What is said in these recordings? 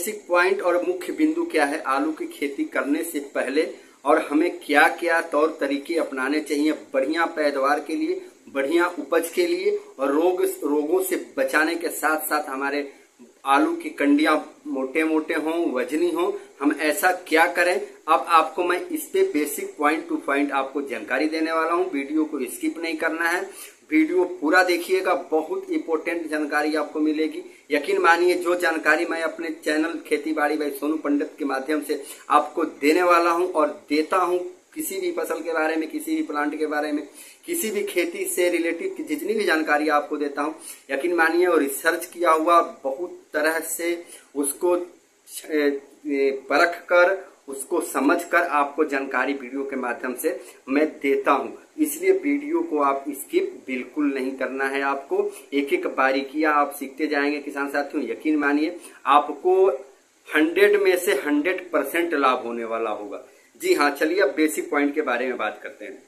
Basic point और मुख्य बिंदु क्या है आलू की खेती करने से पहले, और हमें क्या क्या तौर तरीके अपनाने चाहिए बढ़िया पैदावार के लिए, बढ़िया उपज के लिए, और रोगों से बचाने के साथ साथ हमारे आलू की कंडियां मोटे मोटे हों, वजनी हों, हम ऐसा क्या करें। अब आपको मैं इस पे बेसिक पॉइंट टू पॉइंट आपको जानकारी देने वाला हूं। वीडियो को स्किप नहीं करना है, वीडियो पूरा देखिएगा, बहुत इंपॉर्टेंट जानकारी आपको मिलेगी। यकीन मानिए जो जानकारी मैं अपने चैनल खेती बाड़ी बाई सोनू पंडित के माध्यम से आपको देने वाला हूं और देता हूं, किसी भी फसल के बारे में, किसी भी प्लांट के बारे में, किसी भी खेती से रिलेटेड जितनी भी जानकारी आपको देता हूं, यकीन मानिए और रिसर्च किया हुआ बहुत तरह से उसको परख कर, उसको समझकर आपको जानकारी वीडियो के माध्यम से मैं देता हूं। इसलिए वीडियो को आप स्किप बिल्कुल नहीं करना है, आपको एक एक बारीकियां आप सीखते जाएंगे किसान साथियों। यकीन मानिए आपको 100 में से 100% लाभ होने वाला होगा। जी हाँ, चलिए अब बेसिक पॉइंट के बारे में बात करते हैं।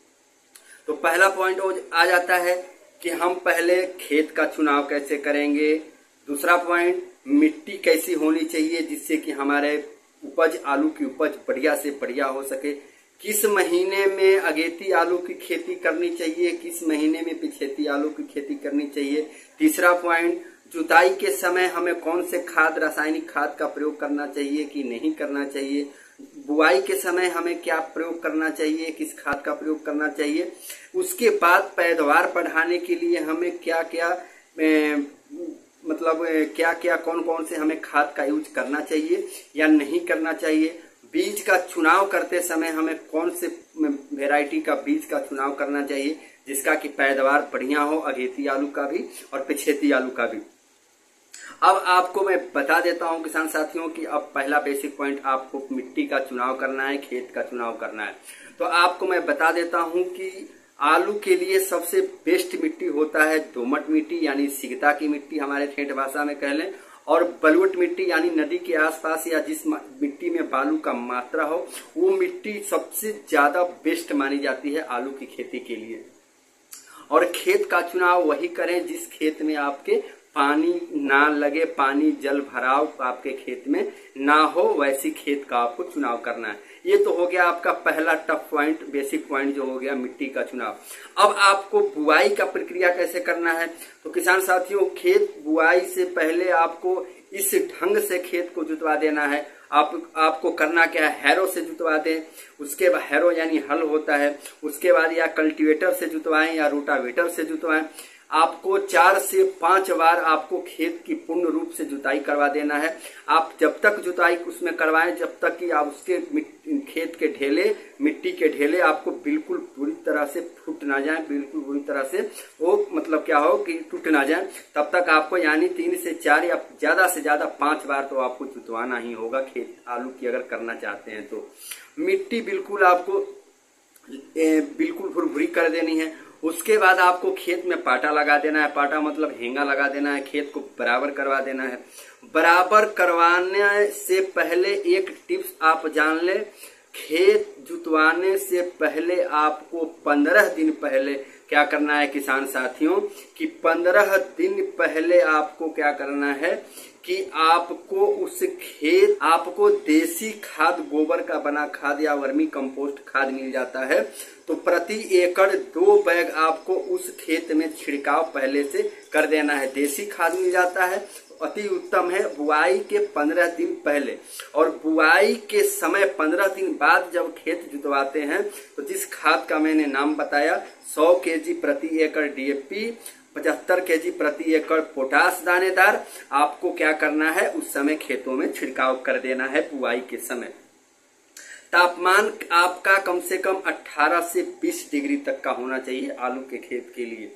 तो पहला पॉइंट आ जाता है कि हम पहले खेत का चुनाव कैसे करेंगे। दूसरा पॉइंट, मिट्टी कैसी होनी चाहिए जिससे कि हमारे उपज, आलू की उपज बढ़िया से बढ़िया हो सके। किस महीने में अगेती आलू की खेती करनी चाहिए, किस महीने में पिछेती आलू की खेती करनी चाहिए। तीसरा पॉइंट, जुताई के समय हमें कौन से खाद, रासायनिक खाद का प्रयोग करना चाहिए कि नहीं करना चाहिए। बुआई के समय हमें क्या प्रयोग करना चाहिए, किस खाद का प्रयोग करना चाहिए। उसके बाद पैदावार बढ़ाने के लिए हमें क्या क्या क्या क्या कौन कौन से हमें खाद का यूज करना चाहिए या नहीं करना चाहिए। बीज का चुनाव करते समय हमें कौन से वैरायटी का बीज का चुनाव करना चाहिए जिसका कि पैदावार बढ़िया हो, अगेती आलू का भी और पिछेती आलू का भी। अब आपको मैं बता देता हूं किसान साथियों कि अब पहला बेसिक पॉइंट आपको मिट्टी का चुनाव करना है, खेत का चुनाव करना है। तो आपको मैं बता देता हूं कि आलू के लिए सबसे बेस्ट मिट्टी होता है दोमट मिट्टी, यानी सिगता की मिट्टी हमारे ठेठ भाषा में कह लें, और बलुअट मिट्टी यानी नदी के आसपास या जिस मिट्टी में बालू का मात्रा हो, वो मिट्टी सबसे ज्यादा बेस्ट मानी जाती है आलू की खेती के लिए। और खेत का चुनाव वही करें जिस खेत में आपके पानी ना लगे, पानी जल भराव आपके खेत में ना हो, वैसी खेत का आपको चुनाव करना है। ये तो हो गया आपका पहला टफ पॉइंट, बेसिक पॉइंट जो हो गया मिट्टी का चुनाव। अब आपको बुआई का प्रक्रिया कैसे करना है। तो किसान साथियों, खेत बुआई से पहले आपको इस ढंग से खेत को जुतवा देना है। आपको करना क्या है, हैरो से जुतवा दें, उसके बाद हैरो यानी हल होता है, उसके बाद या कल्टीवेटर से जुतवाएं या रोटावेटर से जुतवाएं। आपको 4 से 5 बार आपको खेत की पूर्ण रूप से जुताई करवा देना है। आप जब तक जुताई उसमें करवाएं जब तक कि आप उसके खेत के ढेले, मिट्टी के ढेले आपको बिल्कुल पूरी तरह से फूट ना जाए, बिल्कुल पूरी तरह से वो क्या हो कि टूट ना जाए, तब तक आपको यानी 3 से 4 या ज्यादा से ज्यादा 5 बार तो आपको जुतवाना ही होगा खेत आलू की अगर करना चाहते हैं तो। मिट्टी बिल्कुल आपको बिल्कुल भुरभुरी कर देनी है। उसके बाद आपको खेत में पाटा लगा देना है, पाटा मतलब हेंगा लगा देना है, खेत को बराबर करवा देना है। बराबर करवाने से पहले एक टिप्स आप जान ले, खेत जुतवाने से पहले आपको 15 दिन पहले क्या करना है किसान साथियों कि 15 दिन पहले आपको क्या करना है कि आपको उस खेत, आपको देसी खाद, गोबर का बना खाद या वर्मी कंपोस्ट खाद मिल जाता है, तो प्रति एकड़ 2 बैग आपको उस खेत में छिड़काव पहले से कर देना है। देसी खाद मिल जाता है, अति उत्तम है बुआई के 15 दिन पहले। और बुआई के समय 15 दिन बाद जब खेत जुतवाते हैं तो जिस खाद का मैंने नाम बताया, 100 केजी प्रति एकड़ डीएपी, 75 केजी प्रति एकड़ पोटास दानेदार, आपको क्या करना है उस समय खेतों में छिड़काव कर देना है बुआई के समय। तापमान आपका कम से कम 18 से 20 डिग्री तक का होना चाहिए आलू के खेत के लिए।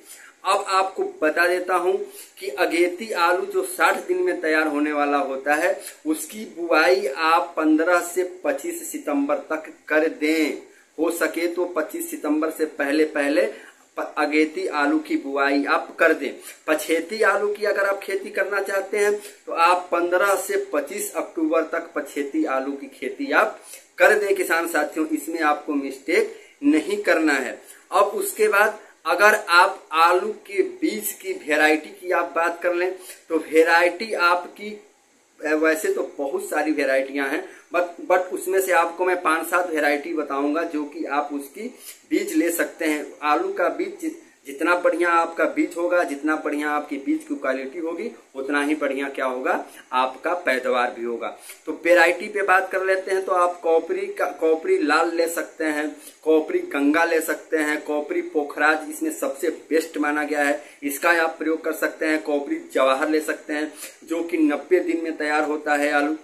अब आपको बता देता हूं कि अगेती आलू जो 60 दिन में तैयार होने वाला होता है, उसकी बुआई आप 15 से 25 सितंबर तक कर दें। हो सके तो 25 सितंबर से पहले अगेती आलू की बुआई आप कर दें। पछेती आलू की अगर आप खेती करना चाहते हैं तो आप 15 से 25 अक्टूबर तक पछेती आलू की खेती आप कर दें किसान साथियों, इसमें आपको मिस्टेक नहीं करना है। अब उसके बाद अगर आप आलू के बीज की वैरायटी की आप बात कर लें तो वैरायटी आपकी वैसे तो बहुत सारी वेराइटियां हैं, बट उसमें से आपको मैं 5-7 वेराइटी बताऊंगा जो कि आप उसकी बीज ले सकते हैं। आलू का बीज जितना बढ़िया आपका बीज होगा, जितना बढ़िया आपकी बीज की क्वालिटी होगी, उतना ही बढ़िया क्या होगा, आपका पैदावार भी होगा। तो वेराइटी पे बात कर लेते हैं। तो आप कॉपरी लाल ले सकते हैं, कॉपरी गंगा ले सकते हैं, कॉपरी पोखराज इसमें सबसे बेस्ट माना गया है, इसका आप प्रयोग कर सकते हैं। कॉपरी जवाहर ले सकते हैं जो कि 90 दिन में तैयार होता है आलू।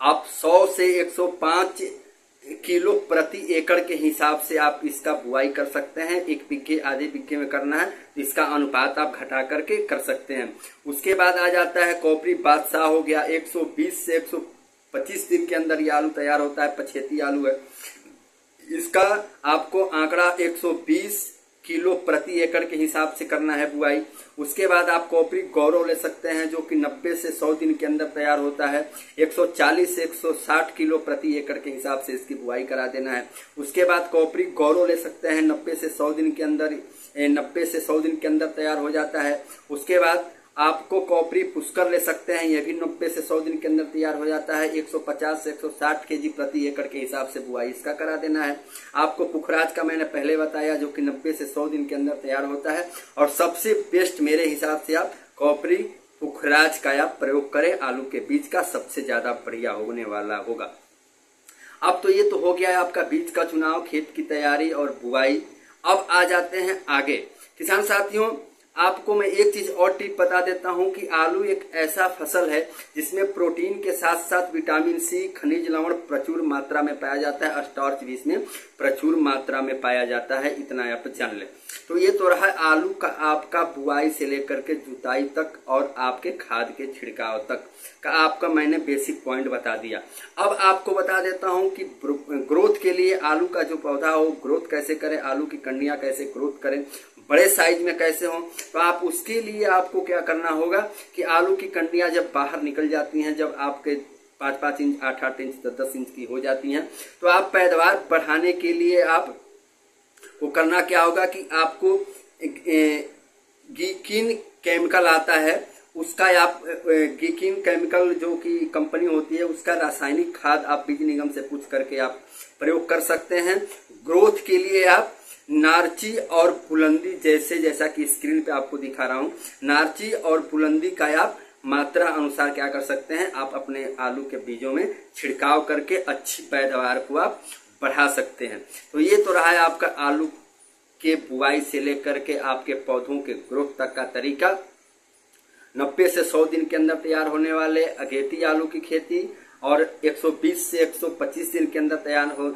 आप 100 से 105 किलो प्रति एकड़ के हिसाब से आप इसका बुआई कर सकते हैं। 1 बीघे आधे बीघे में करना है तो इसका अनुपात आप घटा करके कर सकते हैं। उसके बाद आ जाता है कॉपरी बादशाह हो गया, 120 से 125 दिन के अंदर ये आलू तैयार होता है, पछेती आलू है। इसका आपको आंकड़ा 120 किलो प्रति एकड़ के हिसाब से करना है बुआई। उसके बाद आप कॉपरी गौरव ले सकते हैं जो कि 90 से 100 दिन के अंदर तैयार होता है, 140 से 160 किलो प्रति एकड़ के हिसाब से इसकी बुआई करा देना है। उसके बाद कॉपरी गौरव ले सकते हैं, 90 से 100 दिन के अंदर तैयार हो जाता है। उसके बाद आपको कॉपरी पुष्कर ले सकते हैं, यह भी 90 से 100 दिन के अंदर तैयार हो जाता है, 150 से 160 केजी प्रति एकड़ के हिसाब से बुआई इसका करा देना है। आपको पुखराज का मैंने पहले बताया जो कि 90 से 100 दिन के अंदर तैयार होता है। और सबसे बेस्ट मेरे हिसाब से आप कॉपरी पुखराज का आप प्रयोग करें, आलू के बीज का सबसे ज्यादा बढ़िया होने वाला होगा। अब तो ये तो हो गया है आपका बीज का चुनाव, खेत की तैयारी और बुआई। अब आ जाते हैं आगे। किसान साथियों, आपको मैं एक चीज और टिप बता देता हूं कि आलू एक ऐसा फसल है जिसमें प्रोटीन के साथ साथ विटामिन सी, खनिज लवण प्रचुर मात्रा में पाया जाता है, स्टार्च भी इसमें प्रचुर मात्रा में पाया जाता है, इतना आप जान ले। तो ये तो रहा आलू का आपका बुआई से लेकर के जुताई तक और आपके खाद के छिड़काव तक का आपका मैंने बेसिक पॉइंट बता दिया। अब आपको बता देता हूं कि ग्रोथ के लिए आलू का जो पौधा हो ग्रोथ कैसे करें, आलू की कंडियां कैसे ग्रोथ करें, बड़े साइज में कैसे हो। तो आप उसके लिए आपको क्या करना होगा कि आलू की कंडियां जब बाहर निकल जाती हैं, जब आपके 5-5 इंच, 8-8 इंच, 10-10 इंच की हो जाती हैं, तो आप पैदावार बढ़ाने के लिए आप वो करना क्या होगा कि आपको गीकिन केमिकल आता है, उसका आप गीकिन केमिकल जो कि कंपनी होती है उसका रासायनिक खाद आप बीज निगम से पूछ करके आप प्रयोग कर सकते हैं। ग्रोथ के लिए आप नार्ची और बुलंदी जैसा कि स्क्रीन पे आपको दिखा रहा हूं, नार्ची और बुलंदी का आप मात्रा अनुसार क्या कर सकते हैं, आप अपने आलू के बीजों में छिड़काव करके अच्छी पैदावार को आप बढ़ा सकते हैं। तो ये तो रहा है आपका आलू के बुआई से लेकर के आपके पौधों के ग्रोथ तक का तरीका। 90 से 100 दिन के अंदर तैयार होने वाले अगेती आलू की खेती और 120 से 125 दिन के अंदर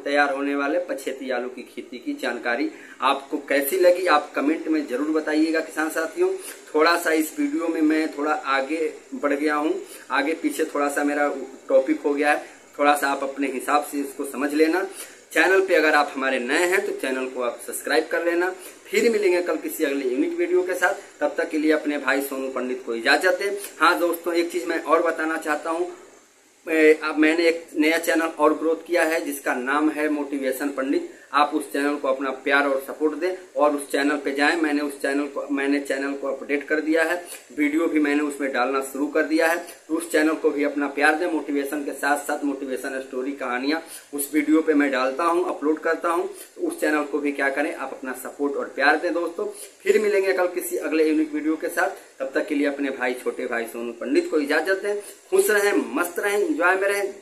तैयार होने वाले पछेती आलू की खेती की जानकारी आपको कैसी लगी आप कमेंट में जरूर बताइएगा। किसान साथियों, थोड़ा सा इस वीडियो में मैं थोड़ा आगे बढ़ गया हूं, आगे पीछे थोड़ा सा मेरा टॉपिक हो गया है, थोड़ा सा आप अपने हिसाब से इसको समझ लेना। चैनल पे अगर आप हमारे नए हैं तो चैनल को आप सब्सक्राइब कर लेना। फिर मिलेंगे कल किसी अगले यूनिक वीडियो के साथ, तब तक के लिए अपने भाई सोनू पंडित को इजाजत है। हाँ दोस्तों, एक चीज मैं और बताना चाहता हूँ, अब मैंने एक नया चैनल और ग्रोथ किया है जिसका नाम है मोटिवेशन पंडित। आप उस चैनल को अपना प्यार और सपोर्ट दें और उस चैनल पे जाएं। मैंने चैनल को अपडेट कर दिया है, वीडियो भी मैंने उसमें डालना शुरू कर दिया है, तो उस चैनल को भी अपना प्यार दें। मोटिवेशन के साथ साथ मोटिवेशन स्टोरी, कहानियां उस वीडियो पे मैं डालता हूं, अपलोड करता हूं, तो उस चैनल को भी क्या करें, आप अपना सपोर्ट और प्यार दें दोस्तों। फिर मिलेंगे कल किसी अगले यूनिक वीडियो के साथ, तब तक के लिए अपने भाई छोटे भाई सोनू पंडित को इजाजत दें। खुश रहें, मस्त रहें, एंजॉय में रहें।